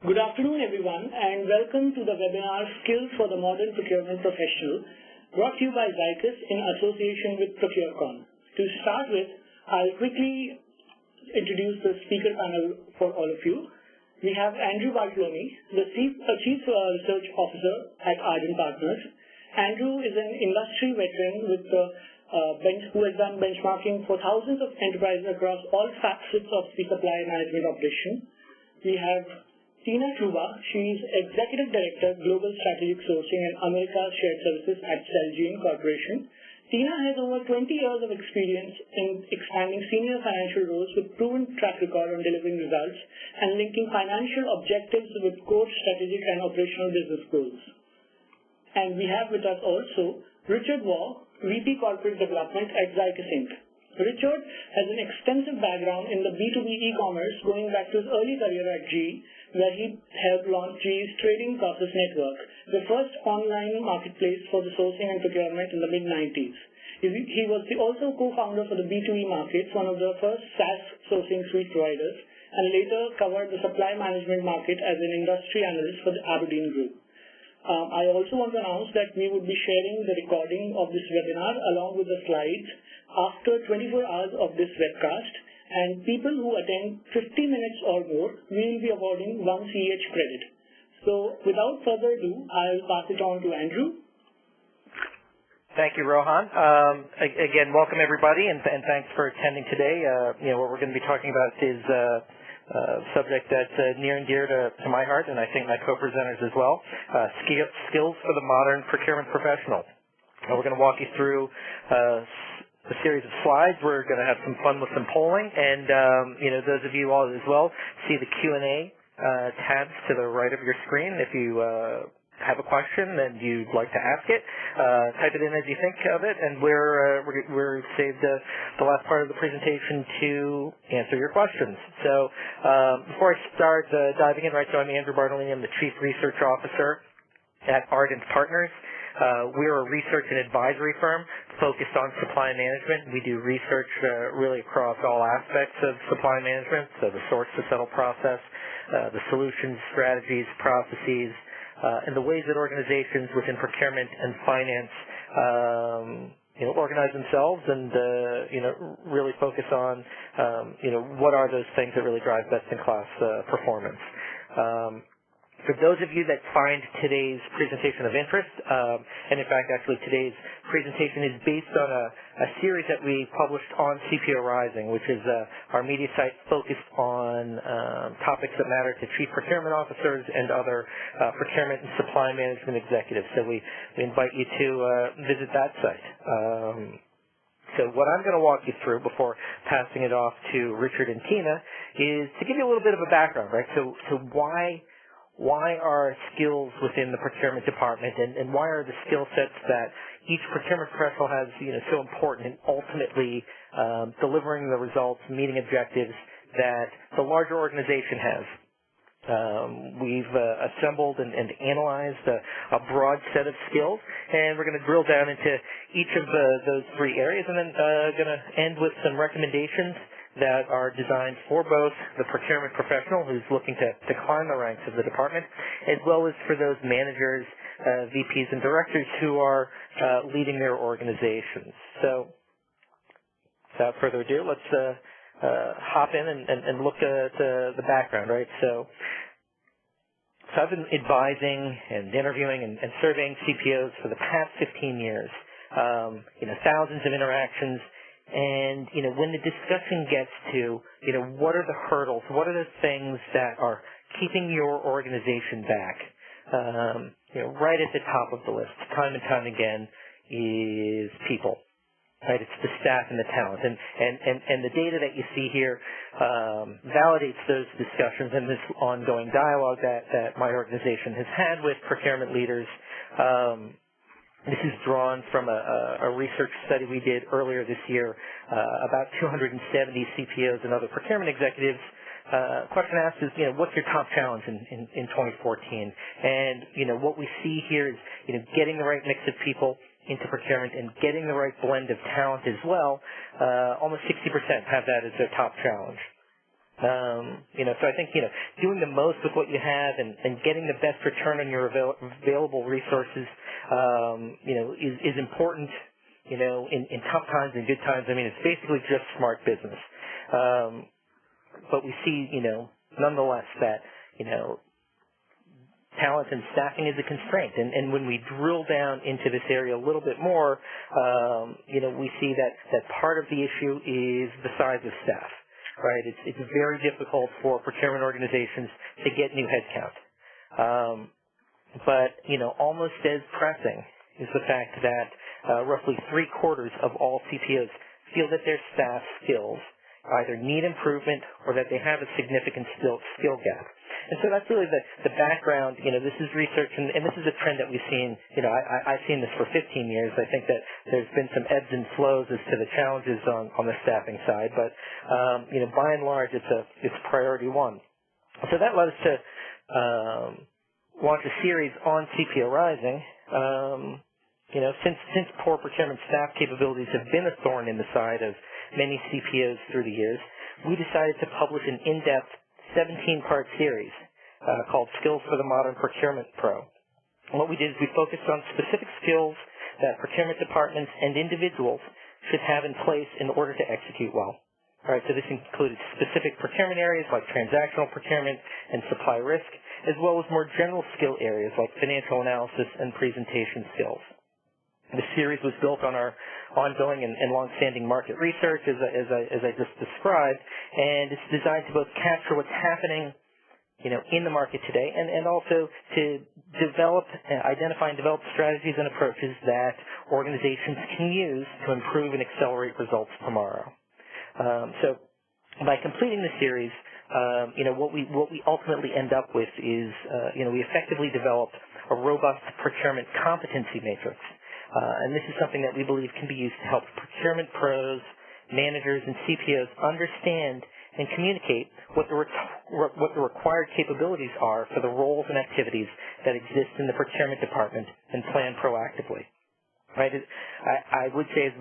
Good afternoon, everyone, and welcome to the webinar Skills for the Modern Procurement Professional, brought to you by Zycus in association with ProcureCon. To start with, I'll quickly introduce the speaker panel for all of you. We have Andrew Bartolome, the Chief Research Officer at Ardent Partners. Andrew is an industry veteran with who has done benchmarking for thousands of enterprises across all facets of the supply management operation. We have Tina Chuba. She's Executive Director, Global Strategic Sourcing and Americas Shared Services at Celgene Corporation. Tina has over 20 years of experience in expanding senior financial roles with proven track record on delivering results and linking financial objectives with core strategic and operational business goals. And we have with us also Richard Waugh, VP Corporate Development at Zycus Inc. Richard has an extensive background in the B2B e-commerce going back to his early career at GE, where he helped launch GE's Trading Process Network, the first online marketplace for the sourcing and procurement in the mid-90s. He was also co-founder for the B2E Markets, one of the first SaaS sourcing suite providers, and later covered the supply management market as an industry analyst for the Aberdeen Group. I also want to announce that we would be sharing the recording of this webinar along with the slides after 24 hours of this webcast, and people who attend 50 minutes or more, we will be awarding 1 CH credit. So without further ado, I'll pass it on to Andrew. Thank you, Rohan. Again, welcome everybody, and thanks for attending today. What we're going to be talking about is subject that's near and dear to my heart, and I think my co-presenters as well, skills for the modern procurement professional. We're going to walk you through a series of slides. We're going to have some fun with some polling, and those of you all as well see the Q&A tabs to the right of your screen. If you have a question and you'd like to ask it, type it in as you think of it, and we're saved the last part of the presentation to answer your questions. So before I start diving in, so I'm Andrew Bartolome. I'm the Chief Research Officer at Ardent Partners. We're a research and advisory firm focused on supply management. We do research really across all aspects of supply management, so the source-to-settle process, the solutions, strategies, processes, and the ways that organizations within procurement and finance organize themselves and really focus on what are those things that really drive best-in-class performance. For those of you that find today's presentation of interest, and in fact actually today's presentation is based on a series that we published on CPO Rising, which is our media site focused on topics that matter to Chief Procurement Officers and other procurement and supply management executives. So we invite you to visit that site. So what I'm going to walk you through before passing it off to Richard and Tina is to give you a little bit of a background, right? So why are skills within the procurement department, and why are the skill sets that each procurement professional has so important in ultimately delivering the results, meeting objectives that the larger organization has? We've assembled and analyzed a broad set of skills, and we're going to drill down into each of those three areas, and then going to end with some recommendations that are designed for both the procurement professional who's looking to climb the ranks of the department, as well as for those managers, VPs, and directors who are leading their organizations. So without further ado, let's hop in and look at the background, right? So I've been advising and interviewing and surveying CPOs for the past 15 years. Thousands of interactions. And, when the discussion gets to, what are the hurdles, what are the things that are keeping your organization back, right at the top of the list, time and time again, is people, right? It's the staff and the talent. And the data that you see here validates those discussions and this ongoing dialogue that my organization has had with procurement leaders. This is drawn from a research study we did earlier this year, about 270 CPOs and other procurement executives. Question asked is, what's your top challenge in 2014? And, what we see here is, getting the right mix of people into procurement and getting the right blend of talent as well. Almost 60% have that as their top challenge. So I think, doing the most with what you have and getting the best return on your available resources, is important, in tough times and good times. I mean, it's basically just smart business. But we see, nonetheless that, talent and staffing is a constraint. And when we drill down into this area a little bit more, we see that part of the issue is the size of staff, right? It's very difficult for procurement organizations to get new headcount. But, almost as pressing is the fact that roughly 3/4 of all CPOs feel that their staff skills either need improvement or that they have a significant skill gap. And so that's really the background. This is research, and this is a trend that we've seen. I've seen this for 15 years. I think that there's been some ebbs and flows as to the challenges on the staffing side, but by and large, it's priority one. So that led us to launch a series on CPO Rising. Since poor procurement staff capabilities have been a thorn in the side of many CPOs through the years, we decided to publish an in-depth 17-part series called Skills for the Modern Procurement Pro. And what we did is we focused on specific skills that procurement departments and individuals should have in place in order to execute well. All right, so this included specific procurement areas like transactional procurement and supply risk, as well as more general skill areas like financial analysis and presentation skills. The series was built on our ongoing and long-standing market research, as I just described, and it's designed to both capture what's happening, in the market today, and also to identify and develop strategies and approaches that organizations can use to improve and accelerate results tomorrow. So, by completing the series, what we ultimately end up with is, we effectively developed a robust procurement competency matrix. And this is something that we believe can be used to help procurement pros, managers, and CPOs understand and communicate what the required capabilities are for the roles and activities that exist in the procurement department and plan proactively. Right? I would say,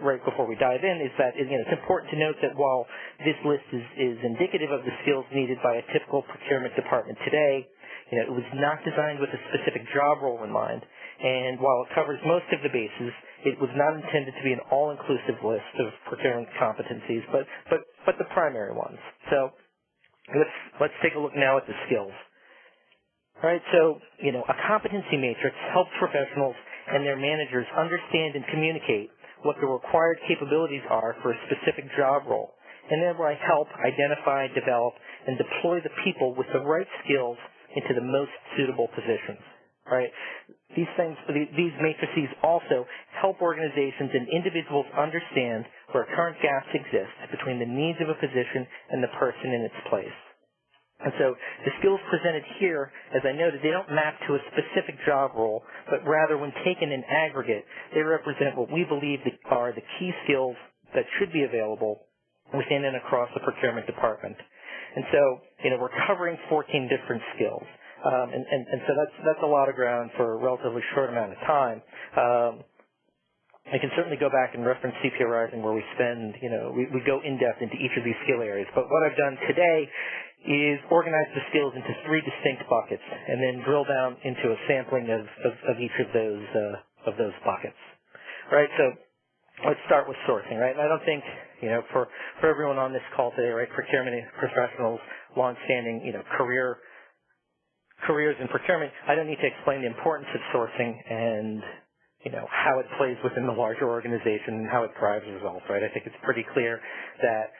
right before we dive in, is that it's important to note that while this list is indicative of the skills needed by a typical procurement department today, it was not designed with a specific job role in mind. And while it covers most of the bases, it was not intended to be an all-inclusive list of procurement competencies, but the primary ones. So let's take a look now at the skills. All right, so a competency matrix helps professionals and their managers understand and communicate what the required capabilities are for a specific job role, and thereby help identify, develop, and deploy the people with the right skills into the most suitable positions. Right? These matrices also help organizations and individuals understand where current gaps exist between the needs of a position and the person in its place. And so the skills presented here, as I noted, they don't map to a specific job role, but rather when taken in aggregate, they represent what we believe are the key skills that should be available within and across the procurement department. And so, we're covering 14 different skills. And so that's a lot of ground for a relatively short amount of time. I can certainly go back and reference CPO Rising where we spend, we go in depth into each of these skill areas. But what I've done today is organize the skills into 3 distinct buckets and then drill down into a sampling of each of those buckets. All right, so let's start with sourcing, right? And I don't think, for everyone on this call today, right, procurement professionals, long-standing, careers in procurement, I don't need to explain the importance of sourcing and, how it plays within the larger organization and how it drives results, right? I think it's pretty clear that,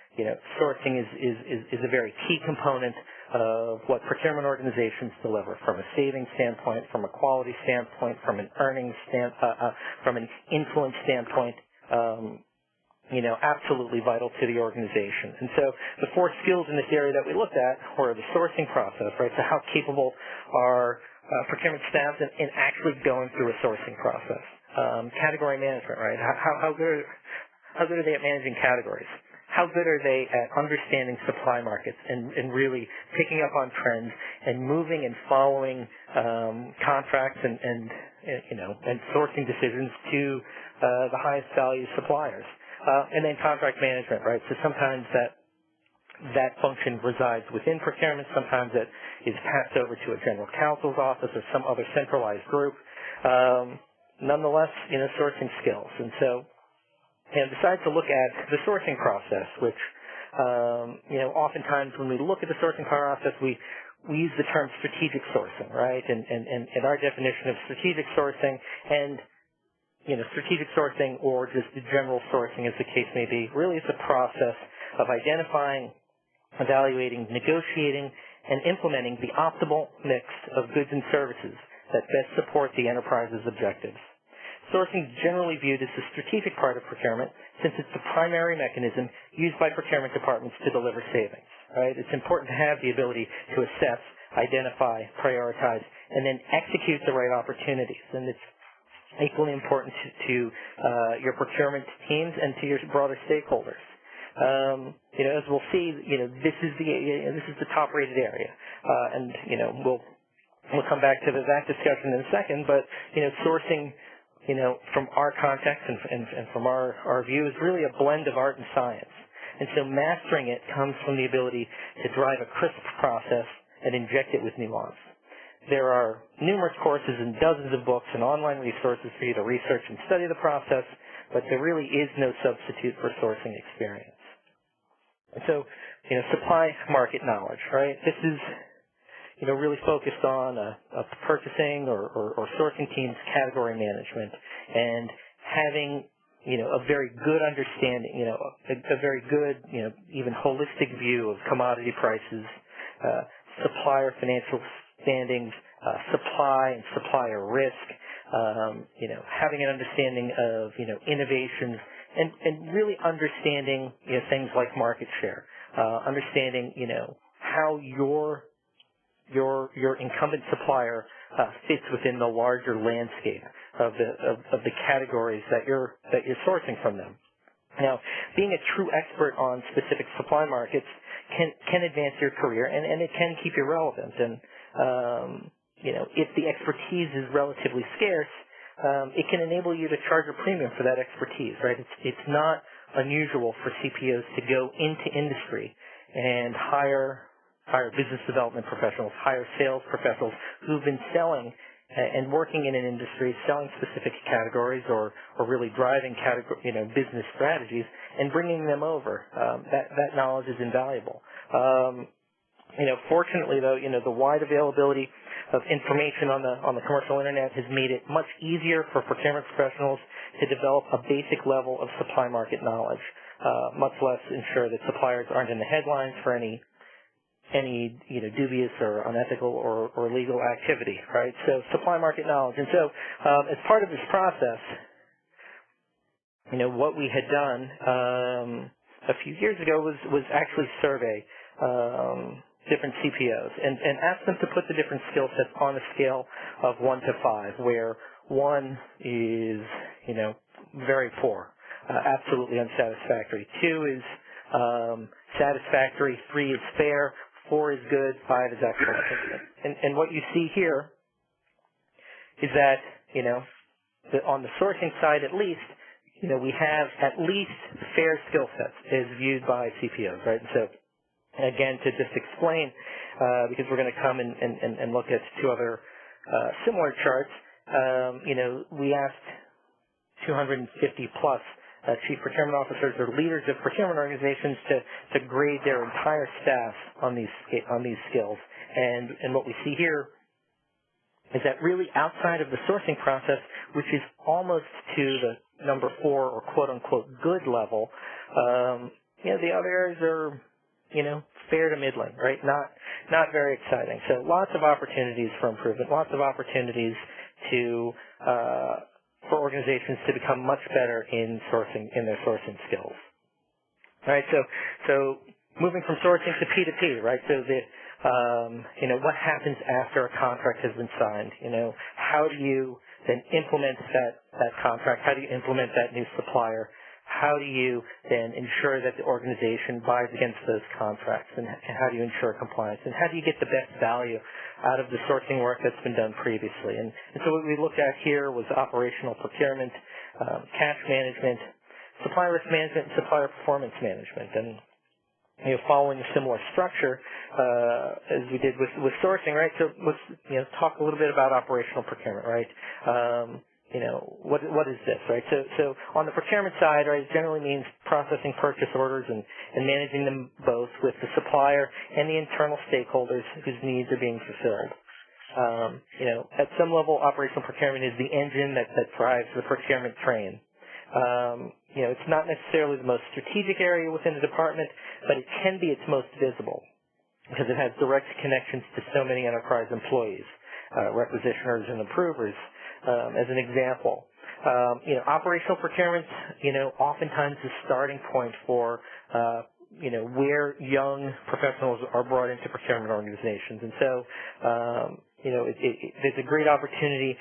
sourcing is a very key component of what procurement organizations deliver from a savings standpoint, from a quality standpoint, from an earnings from an influence standpoint, absolutely vital to the organization. And so the 4 skills in this area that we looked at were the sourcing process, right? So how capable are procurement staff in actually going through a sourcing process? Category management, right? How good are they at managing categories? How good are they at understanding supply markets and really picking up on trends and moving and following contracts and sourcing decisions to the highest value suppliers? And then contract management, right? So sometimes that function resides within procurement. Sometimes it is passed over to a general counsel's office or some other centralized group. Nonetheless, sourcing skills. And so, decided to look at the sourcing process, which, oftentimes when we look at the sourcing process, we use the term strategic sourcing, right? And our definition of strategic sourcing and strategic sourcing or just general sourcing, as the case may be, really is a process of identifying, evaluating, negotiating, and implementing the optimal mix of goods and services that best support the enterprise's objectives. Sourcing is generally viewed as the strategic part of procurement since it's the primary mechanism used by procurement departments to deliver savings. Right? It's important to have the ability to assess, identify, prioritize, and then execute the right opportunities. And it's equally important to your procurement teams and to your broader stakeholders. As we'll see, this is the top-rated area, and we'll come back to that discussion in a second. But sourcing, from our context and from our view, is really a blend of art and science. And so mastering it comes from the ability to drive a crisp process and inject it with nuance. There are numerous courses and dozens of books and online resources for you to research and study the process, but there really is no substitute for sourcing experience. And so, supply market knowledge, right? This is, really focused on a purchasing or sourcing team's category management and having, a very good understanding, a very good, even holistic view of commodity prices, supplier financial standings, supply and supplier risk, having an understanding of, innovations, and really understanding, things like market share, understanding, how your incumbent supplier fits within the larger landscape of the categories that you're sourcing from them. Now, being a true expert on specific supply markets can advance your career, and it can keep you relevant. And if the expertise is relatively scarce, it can enable you to charge a premium for that expertise, right? It's not unusual for CPOs to go into industry and hire business development professionals, hire sales professionals who've been selling and working in an industry, selling specific categories or really driving business strategies and bringing them over. That knowledge is invaluable. Fortunately, though, the wide availability of information on the commercial internet has made it much easier for procurement professionals to develop a basic level of supply market knowledge, much less ensure that suppliers aren't in the headlines for any dubious or unethical or legal activity, right? So supply market knowledge. And so as part of this process, what we had done a few years ago was actually survey different CPOs and ask them to put the different skill sets on a scale of 1 to 5, where 1 is, very poor, absolutely unsatisfactory. 2 is satisfactory. 3 is fair. 4 is good. 5 is excellent. And what you see here is that, on the sourcing side at least, we have at least fair skill sets as viewed by CPOs, right? And so, again, to just explain, because we're going to come and look at 2 other similar charts, we asked 250 plus Chief Procurement Officers or leaders of procurement organizations to grade their entire staff on these skills. And what we see here is that really outside of the sourcing process, which is almost to the number 4 or quote-unquote good level, the other areas are, fair to middling, right? Not very exciting. So lots of opportunities for improvement, lots of opportunities for organizations to become much better in their sourcing skills. All right, so moving from sourcing to P2P, right? So what happens after a contract has been signed? How do you then implement that contract? How do you implement that new supplier? How do you then ensure that the organization buys against those contracts? And how do you ensure compliance? And how do you get the best value out of the sourcing work that's been done previously? And so what we looked at here was operational procurement, cash management, supplier risk management, and supplier performance management. And following a similar structure as we did with sourcing, right? So let's talk a little bit about operational procurement, right? What is this, right? So on the procurement side, right, it generally means processing purchase orders and managing them both with the supplier and the internal stakeholders whose needs are being fulfilled. At some level, operational procurement is the engine that drives the procurement train. It's not necessarily the most strategic area within the department, but it can be its most visible because it has direct connections to so many enterprise employees, requisitioners and approvers. As an example, operational procurement, oftentimes the starting point for, where young professionals are brought into procurement organizations. And so, there's a great opportunity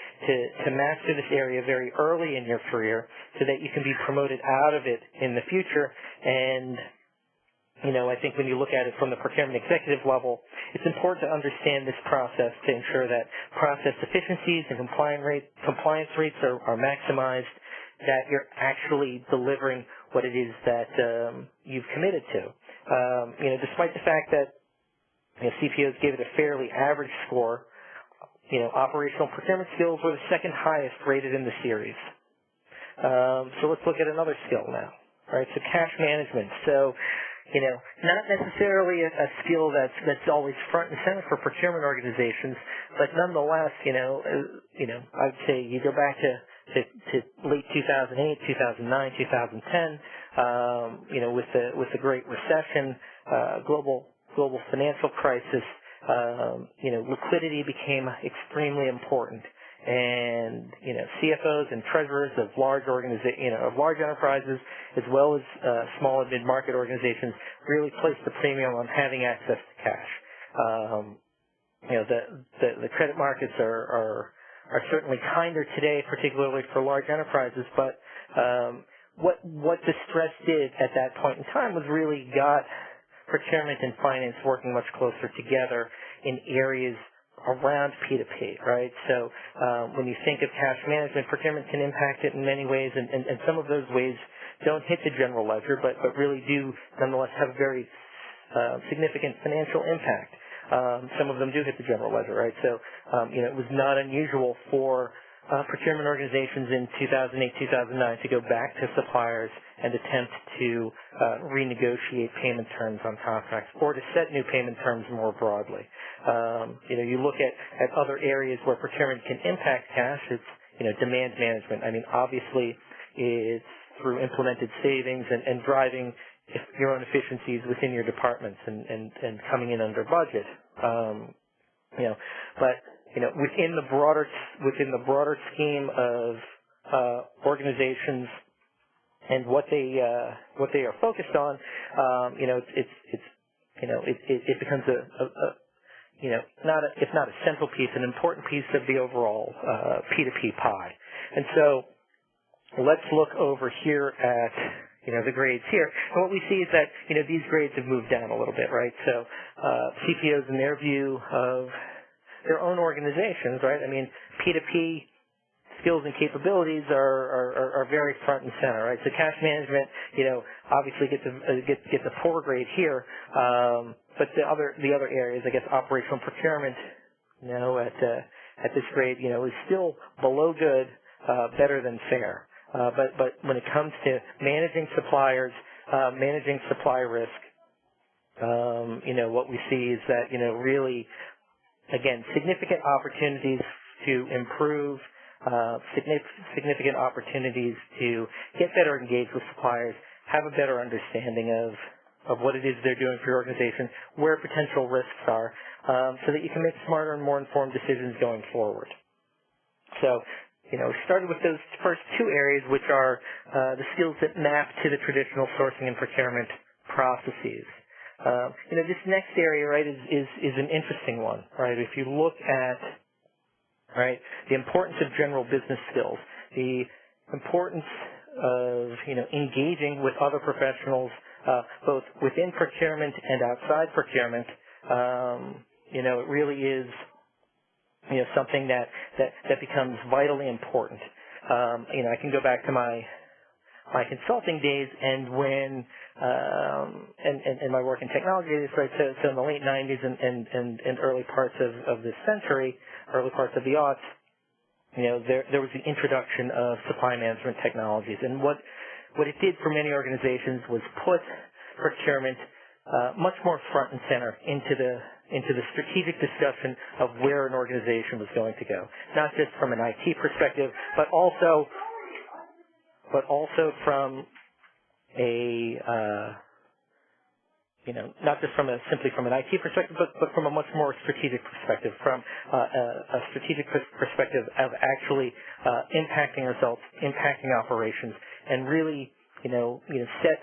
to master this area very early in your career so that you can be promoted out of it in the future. And I think when you look at it from the procurement executive level, it's important to understand this process to ensure that process efficiencies and compliance rates are maximized, that you're actually delivering what it is that you've committed to. Despite the fact that CPOs gave it a fairly average score, operational procurement skills were the second highest rated in the series. So let's look at another skill now, right? So cash management. So not necessarily a skill that's always front and center for procurement organizations, but nonetheless, I'd say you go back to late 2008, 2009, 2010, with the Great Recession, global financial crisis, liquidity became extremely important. And CFOs and treasurers of large enterprises, as well as small and mid-market organizations, really placed the premium on having access to cash. The credit markets are certainly kinder today, particularly for large enterprises. But what the stress did at that point in time was really got procurement and finance working much closer together in areas around P2P, right? So when you think of cash management, procurement can impact it in many ways, and some of those ways don't hit the general ledger, but really do nonetheless have very significant financial impact. Some of them do hit the general ledger, right? So it was not unusual for procurement organizations in 2008, 2009 to go back to suppliers and attempt to renegotiate payment terms on contracts or to set new payment terms more broadly. You look at other areas where procurement can impact cash. It's demand management. I mean, obviously, it's through implemented savings and driving your own efficiencies within your departments and coming in under budget. But within the broader scheme of organizations and what they are focused on, it becomes if not a central piece, an important piece of the overall P2P pie. And so let's look over here at the grades here. And what we see is that these grades have moved down a little bit, right? So CPOs, in their view of their own organizations, right? I mean, P2P skills and capabilities are very front and center, right? So cash management, obviously gets a poor grade here, but the other areas, I guess, operational procurement, at this grade, is still below good, better than fair. But when it comes to managing suppliers, managing supplier risk, what we see is that really, again, significant opportunities to improve. Significant opportunities to get better engaged with suppliers, have a better understanding of what it is they're doing for your organization, where potential risks are, so that you can make smarter and more informed decisions going forward. So, started with those first two areas, which are the skills that map to the traditional sourcing and procurement processes. This next area, right, is an interesting one, right? If you look at the importance of general business skills, the importance of, engaging with other professionals, both within procurement and outside procurement, it really is, something that becomes vitally important. I can go back to my my consulting days and when and my work in technology days, right? So in the late 90s and early parts of this century, early parts of the aughts, there was the introduction of supply management technologies, and what it did for many organizations was put procurement much more front and center into the strategic discussion of where an organization was going to go, not just from an IT perspective, but also from a not just simply from an IT perspective, but from a much more strategic perspective, from a strategic perspective of actually impacting results, impacting operations, and really set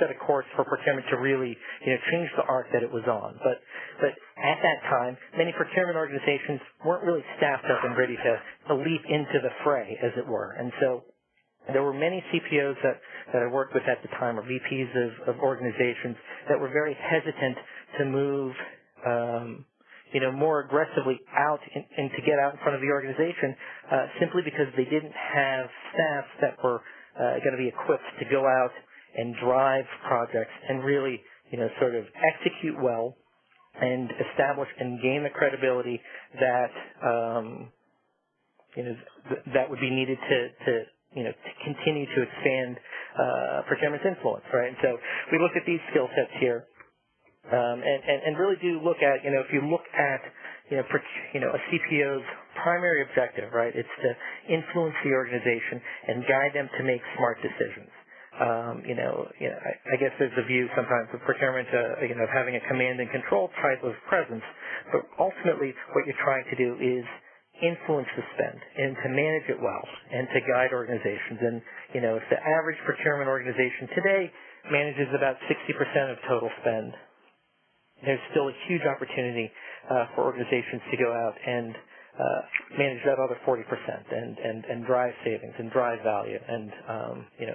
a course for procurement to really change the arc that it was on. But at that time, many procurement organizations weren't really staffed up and ready to leap into the fray, as it were, and so there were many CPOs that I worked with at the time, or VPs of organizations, that were very hesitant to move, more aggressively out and to get out in front of the organization, simply because they didn't have staff that were going to be equipped to go out and drive projects and really, sort of execute well and establish and gain the credibility that, that would be needed to continue to expand procurement's influence, right? And so we look at these skill sets here, and really do look at, if you look at, a CPO's primary objective, right? It's to influence the organization and guide them to make smart decisions. I guess there's a view sometimes of procurement, of having a command and control type of presence, but ultimately what you're trying to do is influence the spend and to manage it well and to guide organizations. And, if the average procurement organization today manages about 60% of total spend, there's still a huge opportunity for organizations to go out and manage that other 40% and drive savings and drive value and,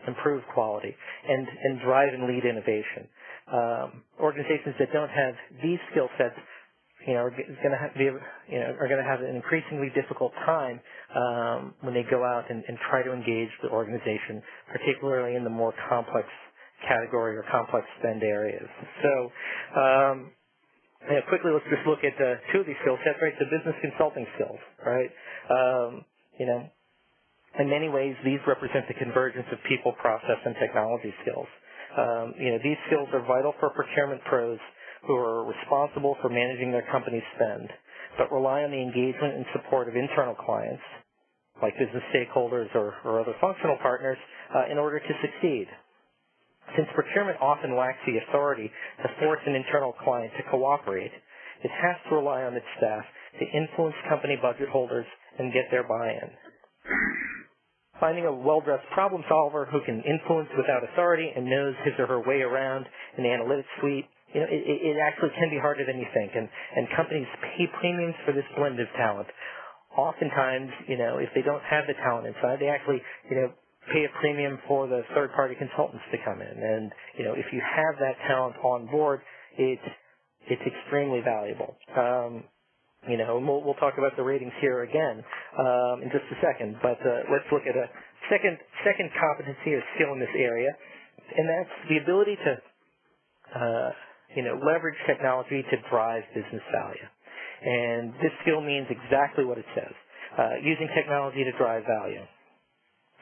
improve quality and drive and lead innovation. Organizations that don't have these skill sets are going to have an increasingly difficult time when they go out and try to engage the organization, particularly in the more complex category or complex spend areas. So, quickly, let's just look at two of these skill sets, right? The business consulting skills, right? In many ways, these represent the convergence of people, process, and technology skills. These skills are vital for procurement pros who are responsible for managing their company's spend, but rely on the engagement and support of internal clients, like business stakeholders or other functional partners, in order to succeed. Since procurement often lacks the authority to force an internal client to cooperate, it has to rely on its staff to influence company budget holders and get their buy-in. Finding a well-dressed problem solver who can influence without authority and knows his or her way around an analytics suite, it actually can be harder than you think, and companies pay premiums for this blend of talent. Oftentimes, if they don't have the talent inside, they actually, pay a premium for the third-party consultants to come in. And, if you have that talent on board, it's extremely valuable. And we'll talk about the ratings here again in just a second, but let's look at a second competency or skill in this area, and that's the ability to leverage technology to drive business value. And this skill means exactly what it says, using technology to drive value.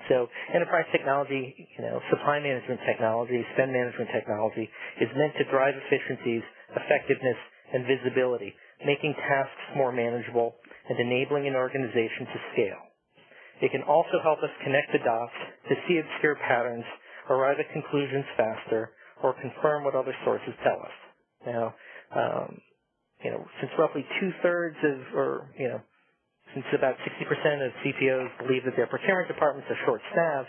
So enterprise technology, supply management technology, spend management technology is meant to drive efficiencies, effectiveness, and visibility, making tasks more manageable and enabling an organization to scale. It can also help us connect the dots to see obscure patterns, arrive at conclusions faster, or confirm what other sources tell us. Now, since roughly two-thirds since about 60% of CPOs believe that their procurement departments are short-staffed,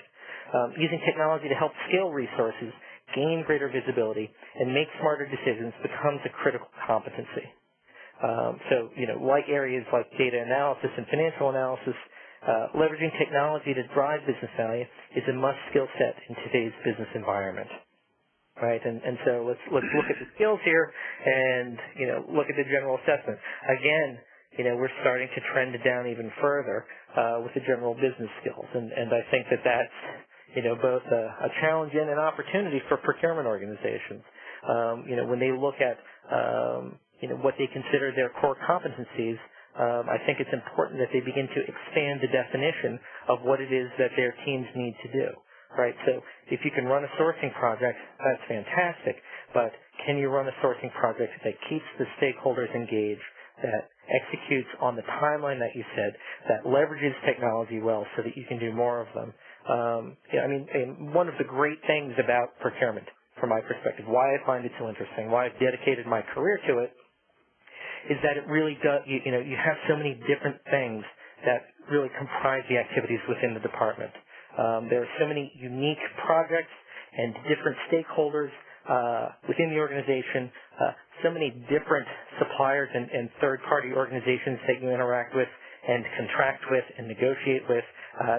using technology to help scale resources, gain greater visibility, and make smarter decisions becomes a critical competency. Like areas like data analysis and financial analysis, leveraging technology to drive business value is a must skill set in today's business environment. Right, and so let's look at the skills here, and look at the general assessment. Again, we're starting to trend it down even further with the general business skills, and I think that's both a challenge and an opportunity for procurement organizations. When they look at, what they consider their core competencies, I think it's important that they begin to expand the definition of what it is that their teams need to do, right? So if you can run a sourcing project, that's fantastic, but can you run a sourcing project that keeps the stakeholders engaged, that executes on the timeline that you said, that leverages technology well so that you can do more of them? One of the great things about procurement, from my perspective, why I find it so interesting, why I've dedicated my career to it, is that it really does, you have so many different things that really comprise the activities within the department. There are so many unique projects and different stakeholders within the organization, so many different suppliers and third-party organizations that you interact with and contract with and negotiate with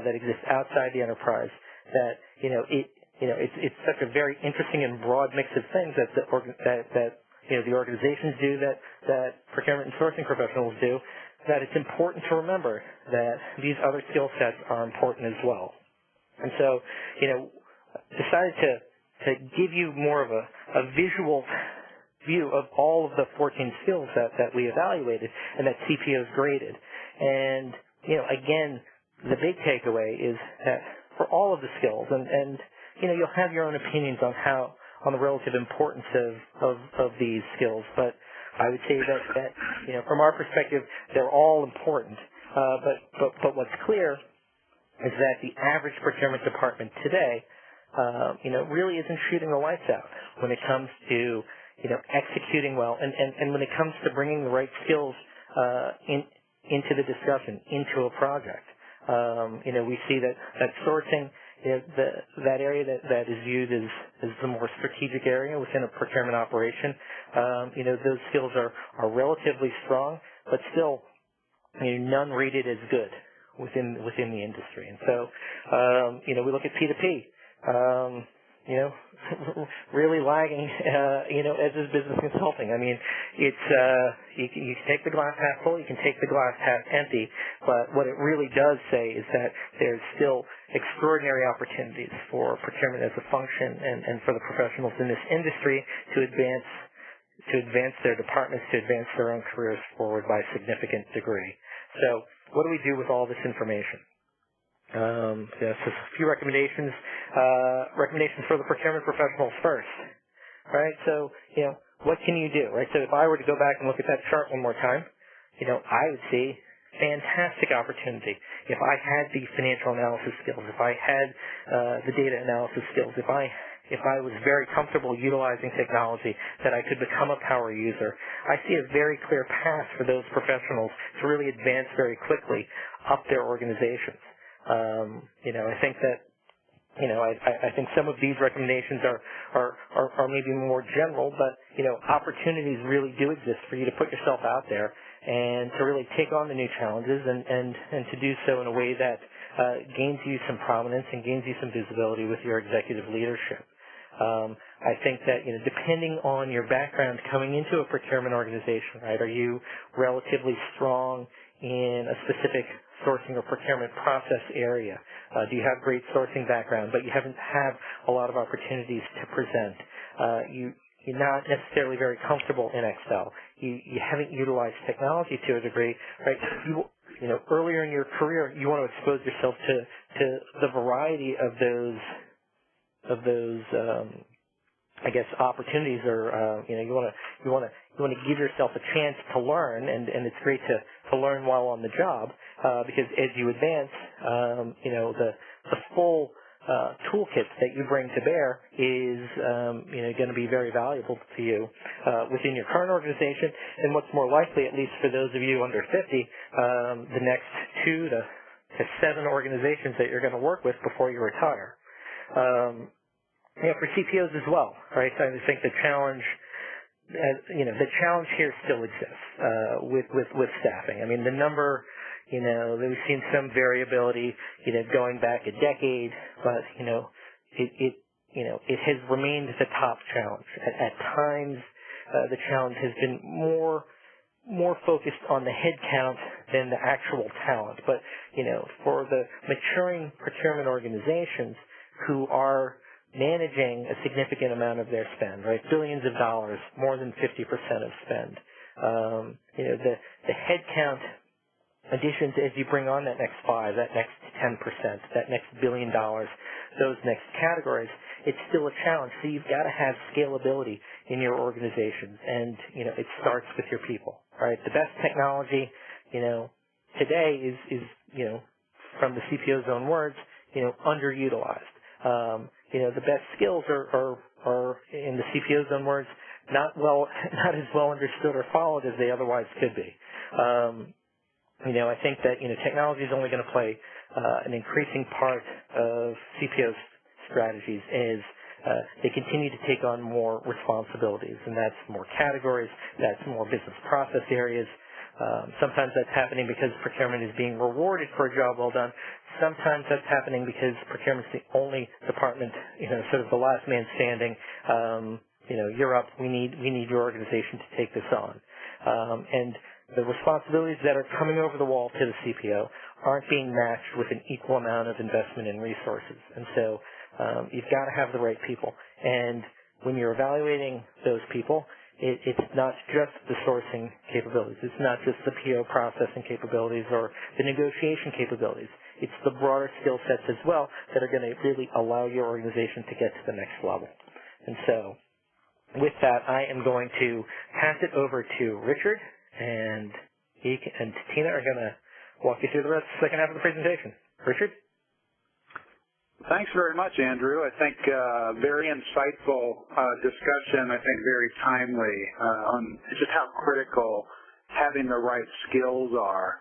that exist outside the enterprise, that it's such a very interesting and broad mix of things that the organizations do, that procurement and sourcing professionals do, that it's important to remember that these other skill sets are important as well. And so, decided to give you more of a visual view of all of the 14 skills that we evaluated and that CPOs graded. And, again, the big takeaway is that for all of the skills, and you'll have your own opinions on the relative importance of these skills, but I would say that from our perspective, they're all important. But what's clear is that the average procurement department today, really isn't shooting the lights out when it comes to, executing well, and when it comes to bringing the right skills into the discussion, into a project. We see that sourcing, that area that is viewed as the more strategic area within a procurement operation, those skills are relatively strong, but still, none rated as good within the industry. And so, we look at P2P, really lagging, as is business consulting. I mean, it's, you can take the glass half full, you can take the glass half empty, but what it really does say is that there's still extraordinary opportunities for procurement as a function and for the professionals in this industry to advance their departments, to advance their own careers forward by a significant degree. So what do we do with all this information? So a few recommendations. Recommendations for the procurement professionals first, right? So, what can you do, right? So if I were to go back and look at that chart one more time, I would see fantastic opportunity. If I had the financial analysis skills, if I had the data analysis skills, if I was very comfortable utilizing technology, that I could become a power user, I see a very clear path for those professionals to really advance very quickly up their organizations. I think that, I think some of these recommendations are maybe more general, but, opportunities really do exist for you to put yourself out there and to really take on the new challenges and to do so in a way that gains you some prominence and gains you some visibility with your executive leadership. I think that, depending on your background coming into a procurement organization, right, are you relatively strong in a specific sourcing or procurement process area? Do you have great sourcing background, but you haven't had a lot of opportunities to present? You're not necessarily very comfortable in Excel. You haven't utilized technology to a degree, right? Earlier in your career, you want to expose yourself to the variety of those opportunities, or you want to give yourself a chance to learn, and it's great to learn while on the job, because as you advance, the full toolkit that you bring to bear is going to be very valuable to you within your current organization, and what's more likely, at least for those of you under 50, the next 2 to 7 organizations that you're going to work with before you retire. For CPOs as well, right? I think the challenge here still exists with staffing. I mean, the number, we've seen some variability, going back a decade, but it has remained the top challenge. At times, the challenge has been more focused on the head count than the actual talent. But for the maturing procurement organizations, who are managing a significant amount of their spend, right? Billions of dollars, more than 50% of spend. The headcount additions as you bring on that next 5, that next 10%, that next $1 billion, those next categories, it's still a challenge. So you've got to have scalability in your organizations, and it starts with your people, right? The best technology, today is from the CPO's own words, underutilized. The best skills are in the CPO's own words, not as well understood or followed as they otherwise could be. I think that technology is only going to play an increasing part of CPO's strategies as they continue to take on more responsibilities, and that's more categories, that's more business process areas. Sometimes that's happening because procurement is being rewarded for a job well done. Sometimes that's happening because procurement's the only department, sort of the last man standing. You're up. We need your organization to take this on. And the responsibilities that are coming over the wall to the CPO aren't being matched with an equal amount of investment in resources. And so you've got to have the right people. And when you're evaluating those people, it's not just the sourcing capabilities. It's not just the PO processing capabilities or the negotiation capabilities. It's the broader skill sets as well that are going to really allow your organization to get to the next level. And so with that, I am going to pass it over to Richard, and Tina are going to walk you through the rest of the second half of the presentation. Richard? Thanks very much, Andrew. I think very insightful discussion, I think very timely on just how critical having the right skills are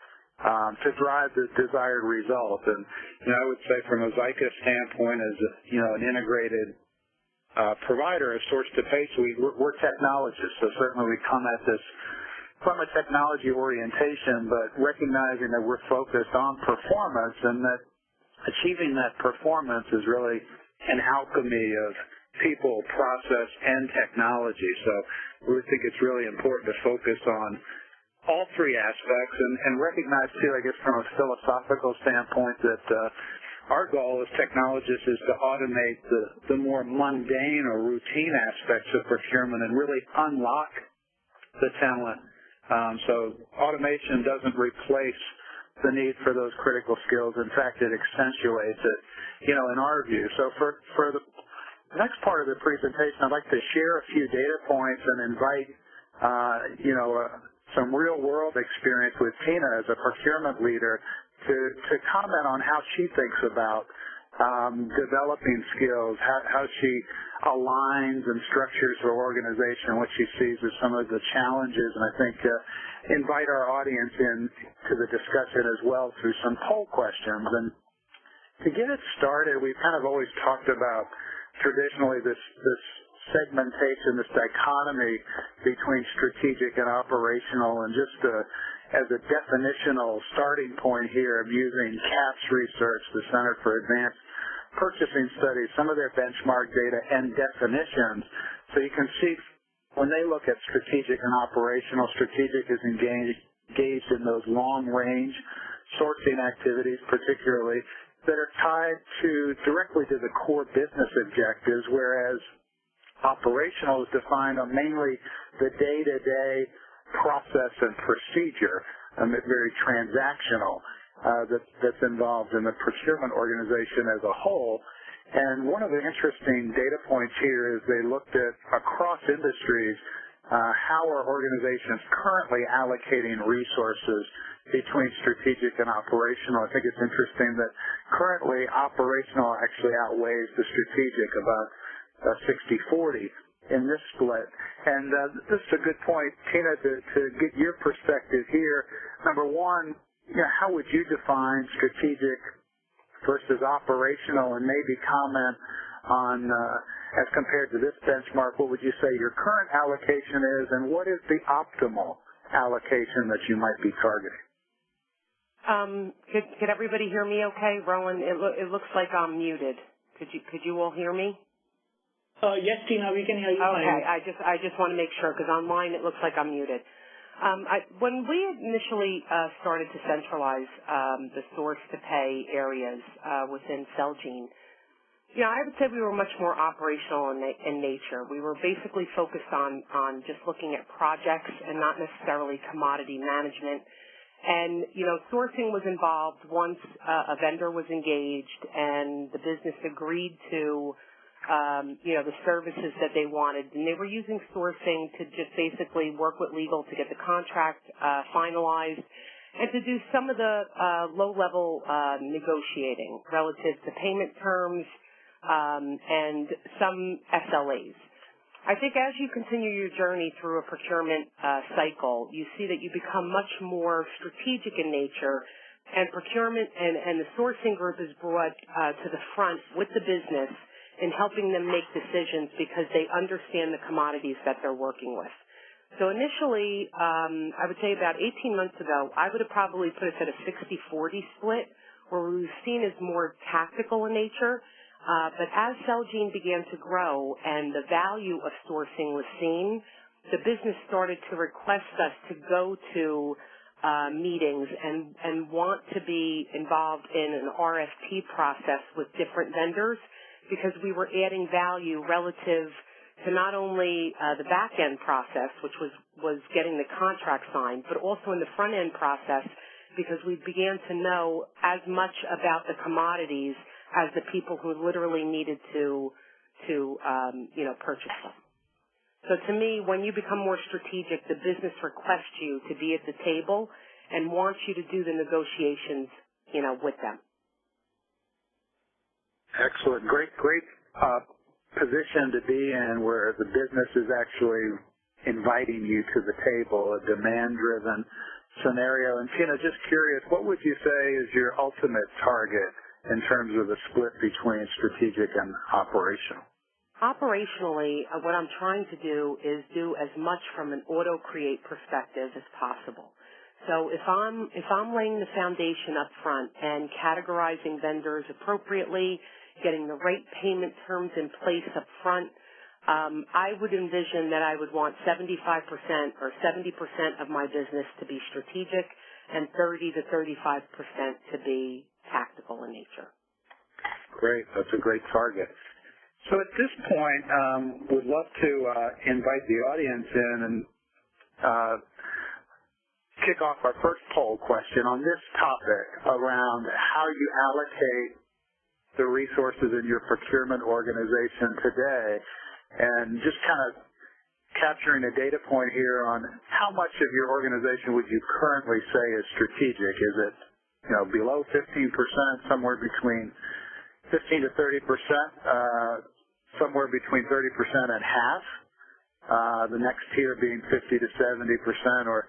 to drive the desired result. And I would say from a Zycus standpoint, as an integrated provider of source-to-pay suite, we're technologists, so certainly we come at this from a technology orientation, but recognizing that we're focused on performance and that achieving that performance is really an alchemy of people, process, and technology. So we think it's really important to focus on all three aspects and recognize, too, I guess from a philosophical standpoint, that our goal as technologists is to automate the more mundane or routine aspects of procurement and really unlock the talent. So automation doesn't replace the need for those critical skills. In fact, it accentuates it, in our view. So for the next part of the presentation, I'd like to share a few data points and invite, some real-world experience with Tina as a procurement leader to comment on how she thinks about developing skills, how she aligns and structures her organization, what she sees as some of the challenges, and I think invite our audience into the discussion as well through some poll questions. And to get it started, we've kind of always talked about traditionally this segmentation, this dichotomy between strategic and operational, and just as a definitional starting point here, I'm using CAPS research, the Center for Advanced Purchasing Studies, some of their benchmark data and definitions. So you can see when they look at strategic and operational, strategic is engaged in those long-range sourcing activities, particularly, that are tied directly to the core business objectives, whereas operational is defined on mainly the day-to-day process and procedure, very transactional, that's involved in the procurement organization as a whole. And one of the interesting data points here is they looked at, across industries, how are organizations currently allocating resources between strategic and operational. I think it's interesting that currently operational actually outweighs the strategic, about 60-40 in this split. And this is a good point, Tina, to get your perspective here. Number one, how would you define strategic versus operational, and maybe comment on, as compared to this benchmark, what would you say your current allocation is, and what is the optimal allocation that you might be targeting? Could everybody hear me okay? Rowan, it looks like I'm muted. Could you all hear me? Yes, Tina, we can hear you fine. Okay, I just want to make sure, because online it looks like I'm muted. When we initially started to centralize the source-to-pay areas within Celgene, Yeah, I would say we were much more operational in nature. We were basically focused on just looking at projects and not necessarily commodity management. And, sourcing was involved once a vendor was engaged and the business agreed to, the services that they wanted. And they were using sourcing to just basically work with legal to get the contract finalized and to do some of the low-level negotiating relative to payment terms and some SLAs. I think as you continue your journey through a procurement cycle, you see that you become much more strategic in nature, and procurement and the sourcing group is brought to the front with the business in helping them make decisions because they understand the commodities that they're working with. So initially, I would say about 18 months ago, I would have probably put us at a 60-40 split, where we were seen as more tactical in nature. But as Celgene began to grow and the value of sourcing was seen, the business started to request us to go to meetings and want to be involved in an RFP process with different vendors because we were adding value relative to not only the back-end process, which was getting the contract signed, but also in the front-end process because we began to know as much about the commodities as the people who literally needed to purchase them. So to me, when you become more strategic, the business requests you to be at the table and wants you to do the negotiations, with them. Excellent. Great position to be in where the business is actually inviting you to the table, a demand-driven scenario. And Tina, just curious, what would you say is your ultimate target in terms of the split between strategic and operational? Operationally, what I'm trying to do is do as much from an auto-create perspective as possible. So if I'm laying the foundation up front and categorizing vendors appropriately, getting the right payment terms in place up front, I would envision that I would want 75% or 70% of my business to be strategic and 30 to 35% to be tactical in nature. Great. That's a great target. So at this point, we'd love to invite the audience in and kick off our first poll question on this topic around how you allocate the resources in your procurement organization today, and just kind of capturing a data point here on how much of your organization would you currently say is strategic. Is it below 15%, somewhere between 15 to 30%, somewhere between 30% and half, the next tier being 50 to 70%, or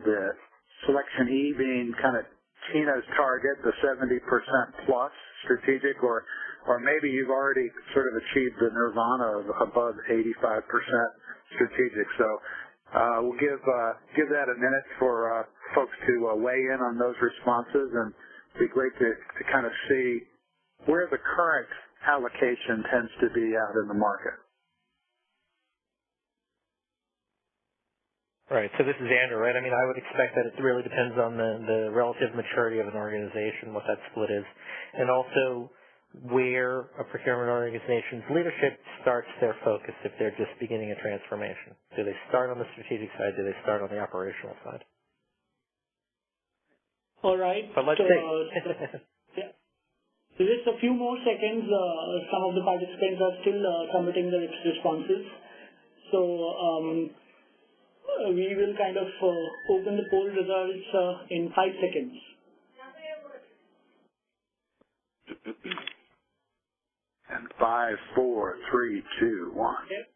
the selection E being kind of Tina's target, the 70% plus strategic, or maybe you've already sort of achieved the nirvana of above 85% strategic. So we'll give that a minute for folks to weigh in on those responses, and it'd be great to kind of see where the current allocation tends to be out in the market. Right. So this is Andrew, right? I mean, I would expect that it really depends on the relative maturity of an organization, what that split is, and also where a procurement organization's leadership starts their focus if they're just beginning a transformation. Do they start on the strategic side? Do they start on the operational side? All right. But let's see. Yeah. So just a few more seconds. Some of the participants are still submitting their responses. So we will kind of open the poll results in 5 seconds. And 5, 4, 3, 2, 1. Yep.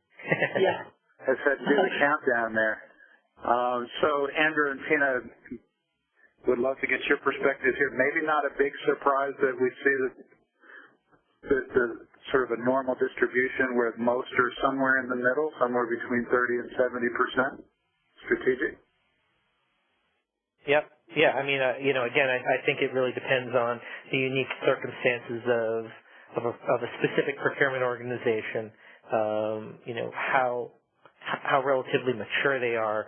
Yeah. Let's do the countdown there. So Andrew and Tina, would love to get your perspective here. Maybe not a big surprise that we see the sort of a normal distribution where most are somewhere in the middle, somewhere between 30 and 70% strategic. Yep. Yeah. I mean, again, I think it really depends on the unique circumstances of a specific procurement organization. How relatively mature they are.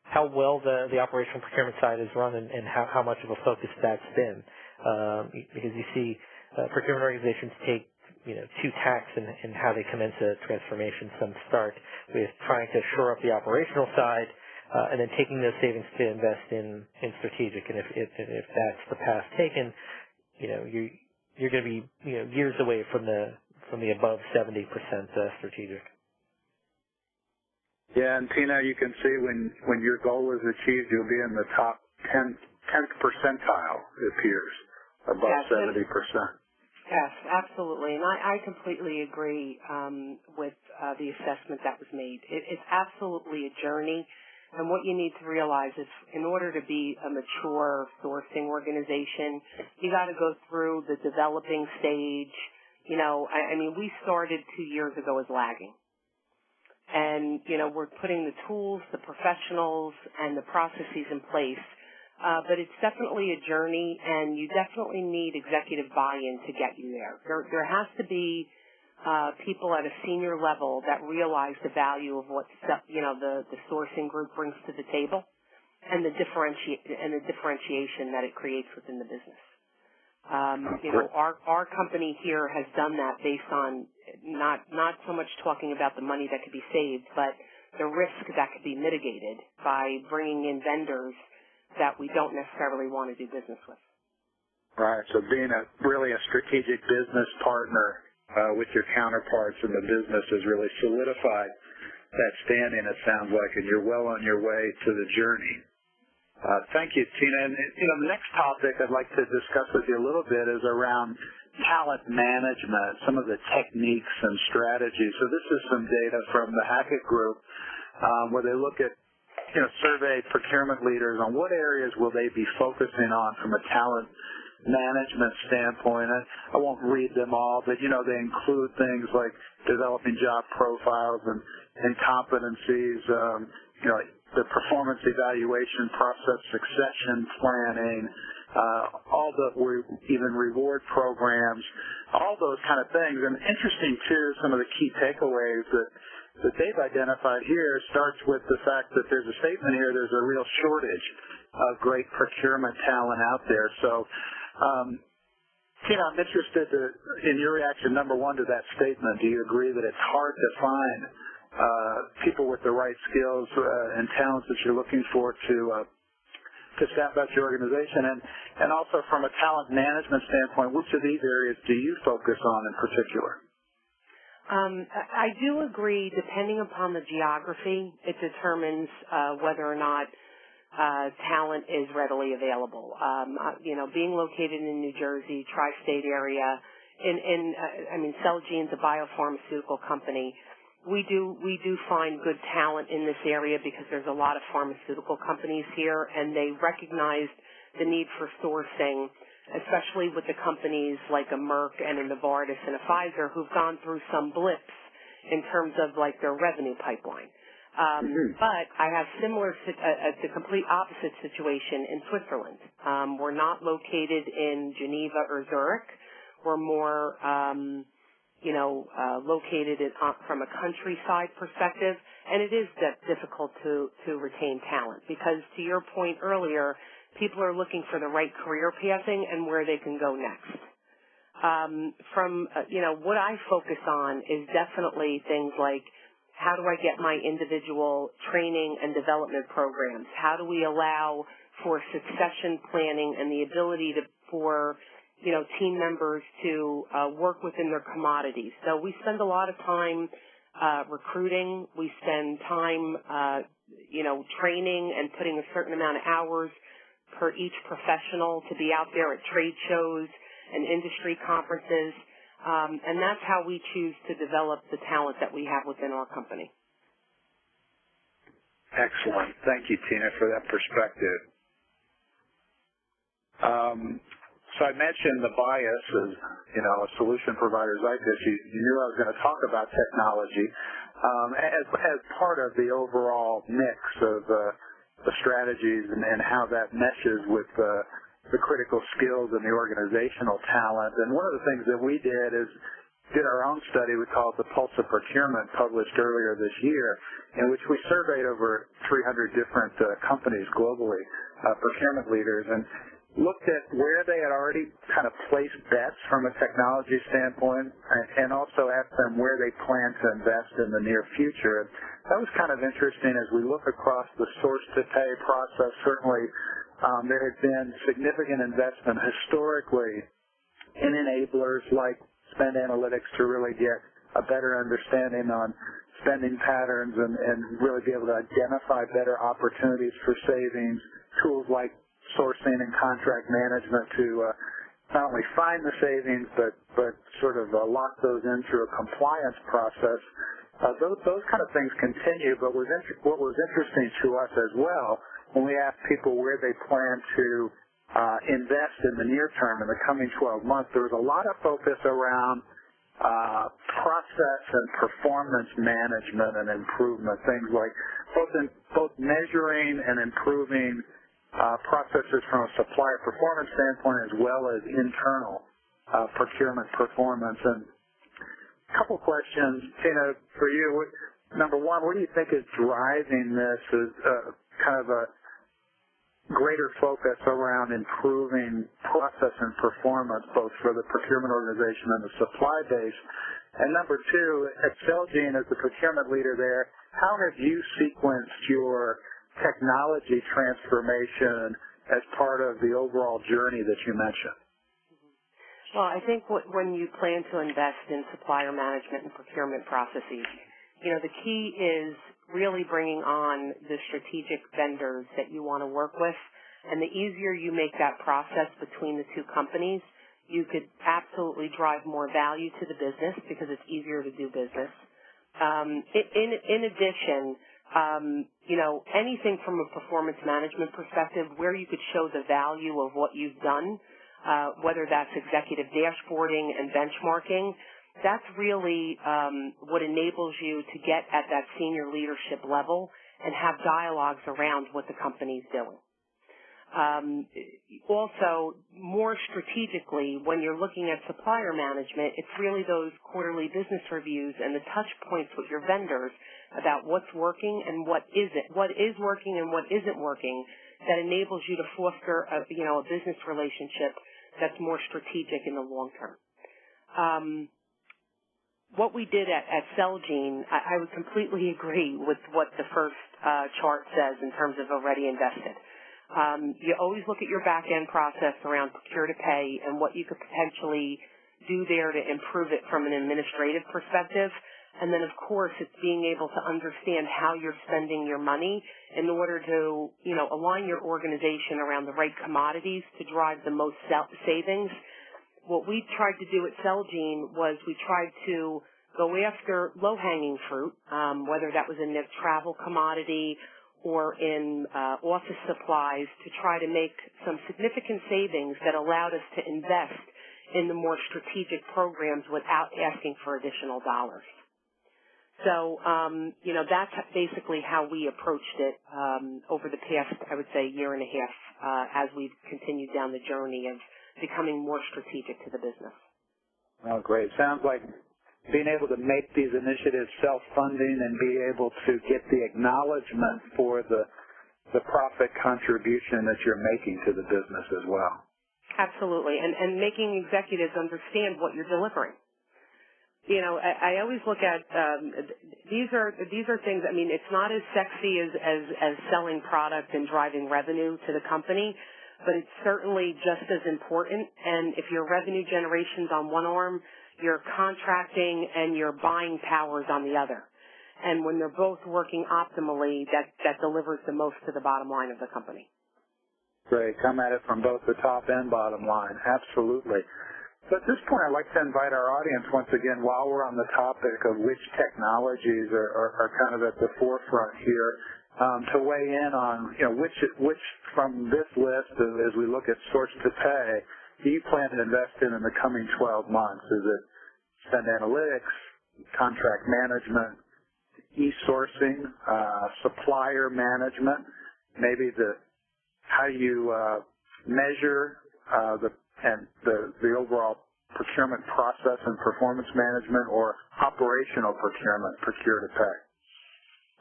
How well the operational procurement side is run, and how much of a focus that's been. because you see procurement organizations take two tacks in how they commence a transformation. Some start with trying to shore up the operational side, and then taking those savings to invest in strategic. And if that's the path taken, you're going to be years away from the above 70% strategic. Yeah, and Tina, you can see when your goal is achieved, you'll be in the top 10th percentile, it appears, above 70%. Yes, absolutely. And I completely agree with the assessment that was made. It's absolutely a journey. And what you need to realize is in order to be a mature sourcing organization, you got to go through the developing stage. I mean, we started 2 years ago as lagging. And, we're putting the tools, the professionals, and the processes in place. But it's definitely a journey, and you definitely need executive buy-in to get you there. There has to be people at a senior level that realize the value of what the sourcing group brings to the table, and the differentiation that it creates within the business. Our company here has done that based on not so much talking about the money that could be saved, but the risk that could be mitigated by bringing in vendors that we don't necessarily want to do business with. Right. So being really a strategic business partner with your counterparts in the business has really solidified that standing, it sounds like, and you're well on your way to the journey. Thank you, Tina. And the next topic I'd like to discuss with you a little bit is around talent management, some of the techniques and strategies. So this is some data from the Hackett Group where they look at survey procurement leaders on what areas will they be focusing on from a talent management standpoint. And I won't read them all, but, they include things like developing job profiles and competencies, the performance evaluation process, succession planning, all the even reward programs, all those kind of things. And interesting, too, some of the key takeaways that they've identified here starts with the fact that there's a statement here, there's a real shortage of great procurement talent out there. So, Tina, I'm interested in your reaction, number one, to that statement. Do you agree that it's hard to find people with the right skills and talents that you're looking for to staff out your organization? And also from a talent management standpoint, which of these areas do you focus on in particular? I do agree, depending upon the geography, it determines whether or not talent is readily available. Being located in New Jersey, tri-state area, Celgene's a biopharmaceutical company. We do find good talent in this area because there's a lot of pharmaceutical companies here, and they recognize the need for sourcing, especially with the companies like a Merck and a Novartis and a Pfizer who've gone through some blips in terms of their revenue pipeline. But I have the complete opposite situation in Switzerland. We're not located in Geneva or Zurich. We're more, located from a countryside perspective, and it is difficult to retain talent because, to your point earlier, people are looking for the right career pathing and where they can go next. What I focus on is definitely things like, how do I get my individual training and development programs? How do we allow for succession planning and the ability for team members to work within their commodities? So we spend a lot of time recruiting. We spend time, training and putting a certain amount of hours per each professional to be out there at trade shows and industry conferences. And that's how we choose to develop the talent that we have within our company. Excellent. Thank you, Tina, for that perspective. So I mentioned the bias as, a solution provider, Zycus. You knew I was going to talk about technology as part of the overall mix of the strategies and how that meshes with the critical skills and the organizational talent. And one of the things that we did our own study. We call it the Pulse of Procurement, published earlier this year, in which we surveyed over 300 different companies globally, procurement leaders. And looked at where they had already kind of placed bets from a technology standpoint, and also asked them where they plan to invest in the near future. And that was kind of interesting as we look across the source-to-pay process. Certainly, there had been significant investment historically in enablers like spend analytics to really get a better understanding on spending patterns and really be able to identify better opportunities for savings, tools like sourcing and contract management to not only find the savings but sort of lock those in through a compliance process. Those kind of things continue, but what was interesting to us as well when we asked people where they plan to invest in the near term in the coming 12 months, there was a lot of focus around process and performance management and improvement, things like both measuring and improving processes from a supplier performance standpoint as well as internal procurement performance. And a couple questions, Tina, for you. Number one, what do you think is driving this as kind of a greater focus around improving process and performance both for the procurement organization and the supply base? And number two, at Celgene as the procurement leader there, how have you sequenced your technology transformation as part of the overall journey that you mentioned? Well, I think when you plan to invest in supplier management and procurement processes, the key is really bringing on the strategic vendors that you want to work with. And the easier you make that process between the two companies, you could absolutely drive more value to the business because it's easier to do business. In addition, anything from a performance management perspective where you could show the value of what you've done, whether that's executive dashboarding and benchmarking, that's really what enables you to get at that senior leadership level and have dialogues around what the company's doing. Also, more strategically, when you're looking at supplier management, it's really those quarterly business reviews and the touch points with your vendors about what's working and what is working and what isn't working that enables you to foster a business relationship that's more strategic in the long term. What we did at Celgene, I would completely agree with what the first chart says in terms of already invested. You always look at your back-end process around procure to pay and what you could potentially do there to improve it from an administrative perspective. And then, of course, it's being able to understand how you're spending your money in order to, align your organization around the right commodities to drive the most savings. What we tried to do at Celgene was we tried to go after low-hanging fruit, whether that was in the travel commodity or in office supplies, to try to make some significant savings that allowed us to invest in the more strategic programs without asking for additional dollars. So, that's basically how we approached it over the past, I would say, year and a half as we've continued down the journey of becoming more strategic to the business. Oh, great. Sounds like being able to make these initiatives self-funding and be able to get the acknowledgement for the profit contribution that you're making to the business as well. Absolutely, and making executives understand what you're delivering. I always look at these are things. I mean, it's not as sexy as selling product and driving revenue to the company, but it's certainly just as important. And if your revenue generation's on one arm, your contracting and your buying power's on the other. And when they're both working optimally, that delivers the most to the bottom line of the company. Great. Come at it from both the top and bottom line. Absolutely. So at this point, I'd like to invite our audience once again, while we're on the topic of which technologies are kind of at the forefront here, to weigh in on, which from this list, as we look at source to pay, do you plan to invest in the coming 12 months? Is it spend analytics, contract management, e-sourcing, supplier management, maybe how you measure the overall procurement process and performance management, or operational procurement, procure to pay?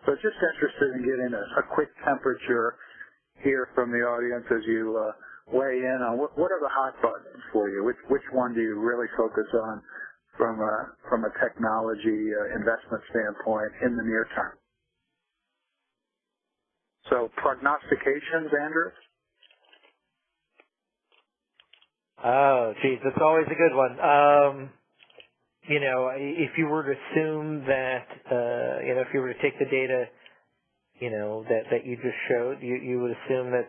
So just interested in getting a quick temperature here from the audience as you weigh in on what are the hot buttons for you? Which one do you really focus on from a technology investment standpoint in the near term? So prognostications, Andrew? Oh, geez, that's always a good one. If you were to assume that, if you were to take the data, that you just showed, you would assume that,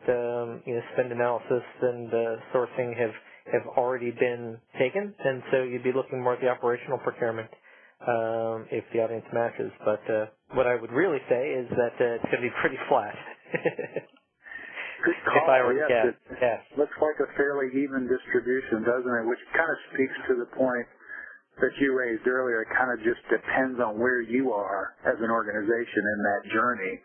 spend analysis and sourcing have already been taken, and so you'd be looking more at the operational procurement if the audience matches. But what I would really say is that it's going to be pretty flat. Good call. If I were to guess. Yes. Looks like a fairly even distribution, doesn't it? Which kind of speaks to the point that you raised earlier. It kind of just depends on where you are as an organization in that journey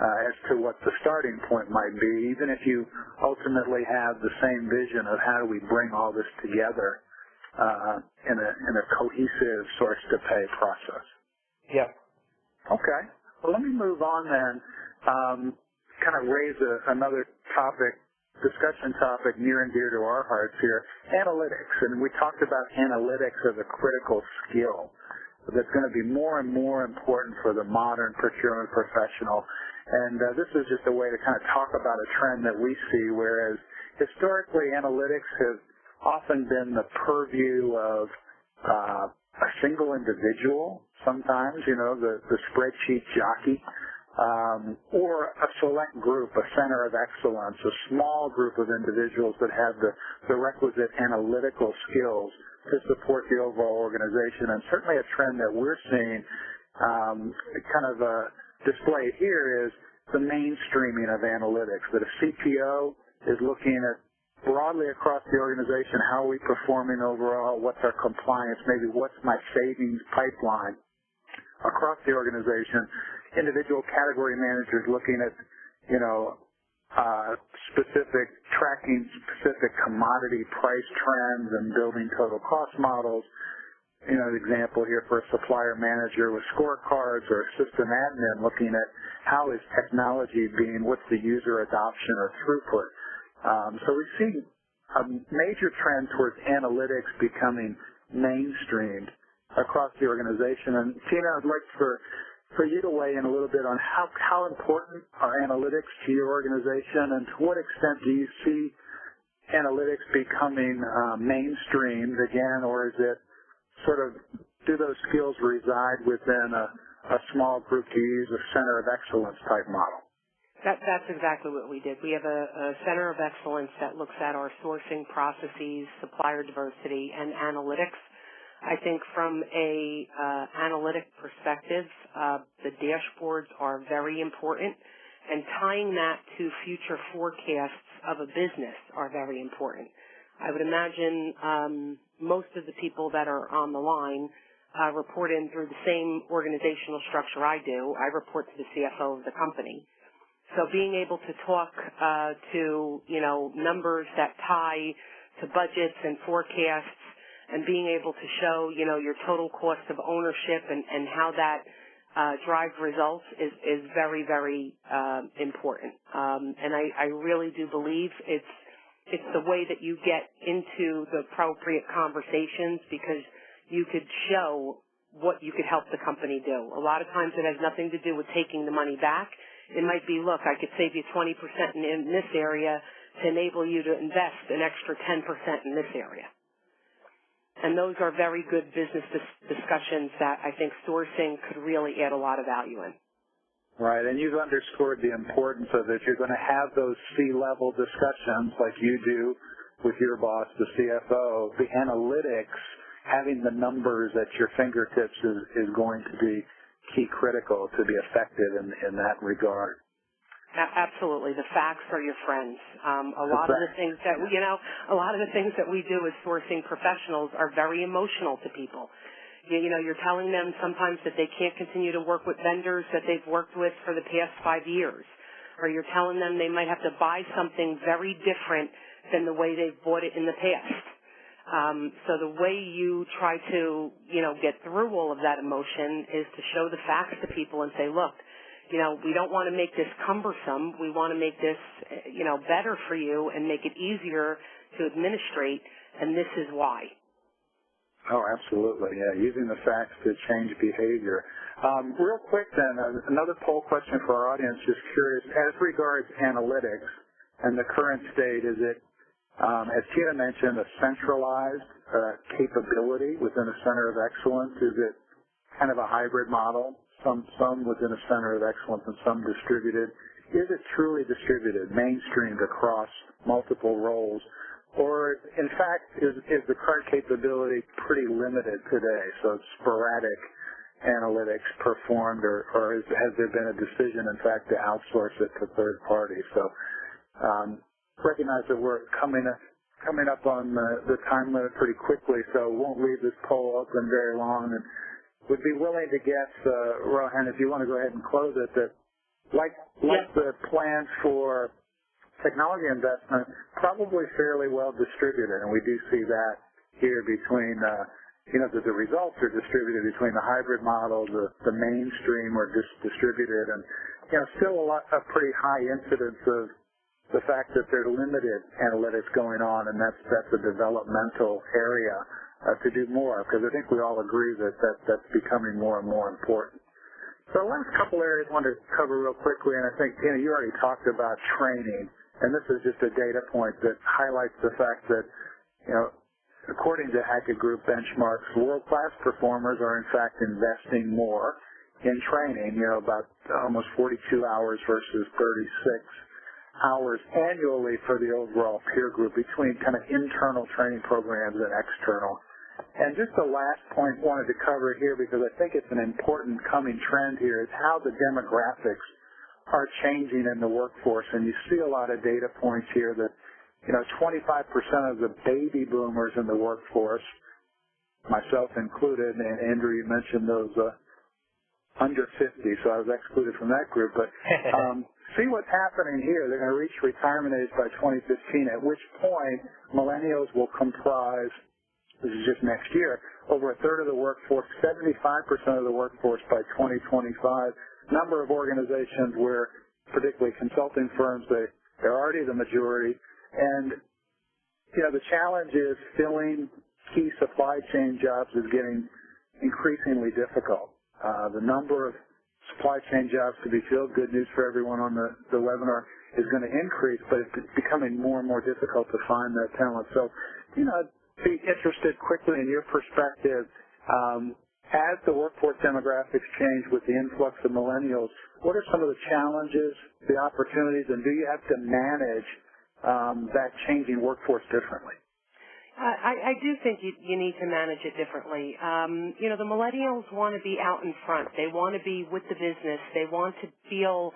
as to what the starting point might be, even if you ultimately have the same vision of how do we bring all this together in a cohesive source-to-pay process. Yeah. Okay. Well, let me move on then. Kind of raise another discussion topic near and dear to our hearts here, analytics. And we talked about analytics as a critical skill that's going to be more and more important for the modern procurement professional. And this is just a way to kind of talk about a trend that we see, whereas historically analytics has often been the purview of a single individual, sometimes, the spreadsheet jockey, or a select group, a center of excellence, a small group of individuals that have the requisite analytical skills to support the overall organization. And certainly a trend that we're seeing displayed here is the mainstreaming of analytics, that a CPO is looking at broadly across the organization, how are we performing overall, what's our compliance, maybe what's my savings pipeline across the organization. Individual category managers looking at, tracking specific commodity price trends and building total cost models. An example here for a supplier manager with scorecards, or a system admin looking at how is technology what's the user adoption or throughput. So we see a major trend towards analytics becoming mainstreamed across the organization. And Tina, I'd like for you to weigh in a little bit on how important are analytics to your organization, and to what extent do you see analytics becoming mainstreamed again, or is it sort of, do those skills reside within a small group to use a center of excellence type model? That's exactly what we did. We have a center of excellence that looks at our sourcing processes, supplier diversity, and analytics. I think from a analytic perspective, the dashboards are very important, and tying that to future forecasts of a business are very important. I would imagine most of the people that are on the line report in through the same organizational structure I do. I report to the CFO of the company. So being able to talk to, numbers that tie to budgets and forecasts, and being able to show, your total cost of ownership and how that drives results is very, very important. And I really do believe it's the way that you get into the appropriate conversations, because you could show what you could help the company do. A lot of times it has nothing to do with taking the money back. It might be, look, I could save you 20% in this area to enable you to invest an extra 10% in this area. And those are very good business discussions that I think sourcing could really add a lot of value in. Right, and you've underscored the importance of it. You're going to have those C-level discussions like you do with your boss, the CFO. The analytics, having the numbers at your fingertips is going to be key critical to be effective in that regard. Absolutely, the facts are your friends. A lot of the things that we do as sourcing professionals are very emotional to people. You're telling them sometimes that they can't continue to work with vendors that they've worked with for the past 5 years, or you're telling them they might have to buy something very different than the way they've bought it in the past. So the way you try to, get through all of that emotion is to show the facts to people and say, look, we don't want to make this cumbersome. We want to make this, better for you and make it easier to administrate, and this is why. Oh, absolutely. Yeah, using the facts to change behavior. Real quick then, another poll question for our audience, just curious, as regards analytics and the current state, is it, as Tina mentioned, a centralized capability within a center of excellence? Is it kind of a hybrid model, some within a center of excellence and some distributed? Is it truly distributed, mainstreamed across multiple roles? Or, in fact, is the current capability pretty limited today, so it's sporadic analytics performed, or has there been a decision, in fact, to outsource it to third parties? So recognize that we're coming up on the time limit pretty quickly, so won't leave this poll open very long, and would be willing to guess, Rohan, if you want to go ahead and close it, that like the plans for technology investment, probably fairly well distributed, and we do see that here between, the results are distributed between the hybrid model, the mainstream or distributed, and, still a pretty high incidence of the fact that there are limited analytics going on, and that's a developmental area to do more, because I think we all agree that's becoming more and more important. So the last couple areas I wanted to cover real quickly, and I think, Tina, you already talked about training. And this is just a data point that highlights the fact that, according to Hackett Group benchmarks, world-class performers are, in fact, investing more in training, about almost 42 hours versus 36 hours annually for the overall peer group between kind of internal training programs and external. And just the last point I wanted to cover here, because I think it's an important coming trend here, is how the demographics are changing in the workforce, and you see a lot of data points here that, 25% of the baby boomers in the workforce, myself included, and Andrew, you mentioned those under 50, so I was excluded from that group, but see what's happening here. They're going to reach retirement age by 2015, at which point millennials will comprise, this is just next year, over a third of the workforce, 75% of the workforce by 2025. Number of organizations where, particularly consulting firms, they're already the majority. And, the challenge is filling key supply chain jobs is getting increasingly difficult. The number of supply chain jobs to be filled, good news for everyone on the webinar, is going to increase, but it's becoming more and more difficult to find that talent. So, I'd be interested quickly in your perspective. As the workforce demographics change with the influx of millennials, what are some of the challenges, the opportunities, and do you have to manage that changing workforce differently? I do think you need to manage it differently. The millennials want to be out in front. They want to be with the business. They want to feel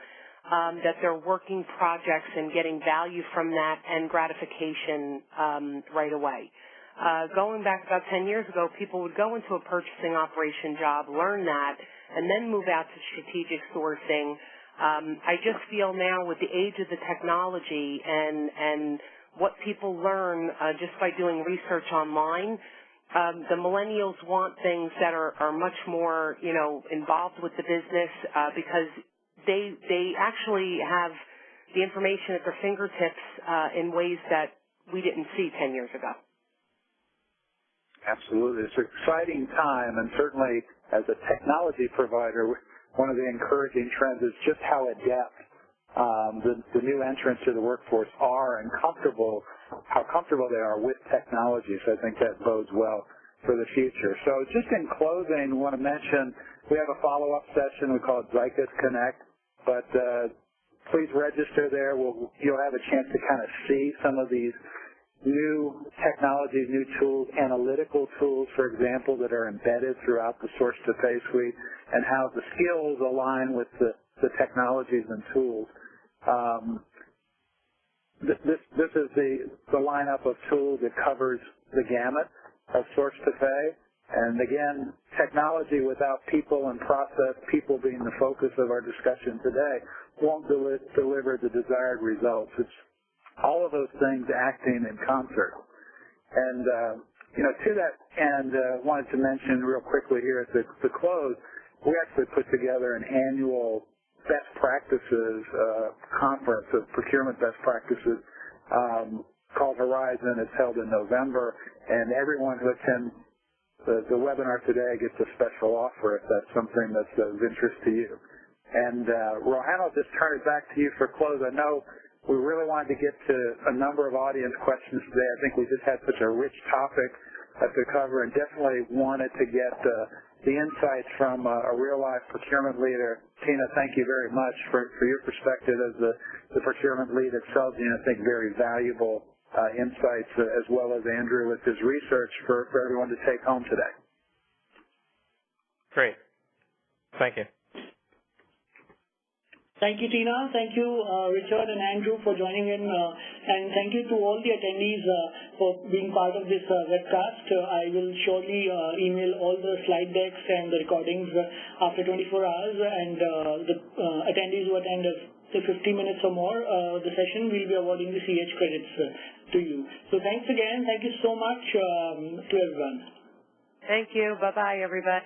that they're working projects and getting value from that and gratification right away. Going back about 10 years ago, people would go into a purchasing operation job, learn that, and then move out to strategic sourcing. I just feel now with the age of the technology and what people learn just by doing research online, the millennials want things that are much more, involved with the business because they actually have the information at their fingertips in ways that we didn't see 10 years ago. Absolutely. It's an exciting time, and certainly as a technology provider, one of the encouraging trends is just how adept the new entrants to the workforce are and how comfortable they are with technology. So I think that bodes well for the future. So just in closing, I want to mention we have a follow-up session. We call it Zycus Connect, but please register there. You'll have a chance to kind of see some of these new technologies, new tools, analytical tools, for example, that are embedded throughout the source-to-pay suite, and how the skills align with the technologies and tools. This is the lineup of tools that covers the gamut of source-to-pay. And again, technology without people and process, people being the focus of our discussion today, won't deliver the desired results. It's all of those things acting in concert. And, to that end, wanted to mention real quickly here at the close, we actually put together an annual best practices conference of procurement best practices called Horizon. It's held in November, and everyone who attends the webinar today gets a special offer if that's something that's of interest to you. And Rohan, I'll just turn it back to you for close. I know we really wanted to get to a number of audience questions today. I think we just had such a rich topic to cover, and definitely wanted to get the insights from a real-life procurement leader. Tina, thank you very much for your perspective as the procurement lead at Celgene. I think very valuable insights, as well as Andrew with his research for everyone to take home today. Great. Thank you. Thank you, Tina. Thank you, Richard and Andrew, for joining in. And thank you to all the attendees for being part of this webcast. I will surely email all the slide decks and the recordings after 24 hours. And the attendees who attend the 50 minutes or more, the session will be awarding the CH credits to you. So thanks again. Thank you so much to everyone. Thank you. Bye-bye, everybody.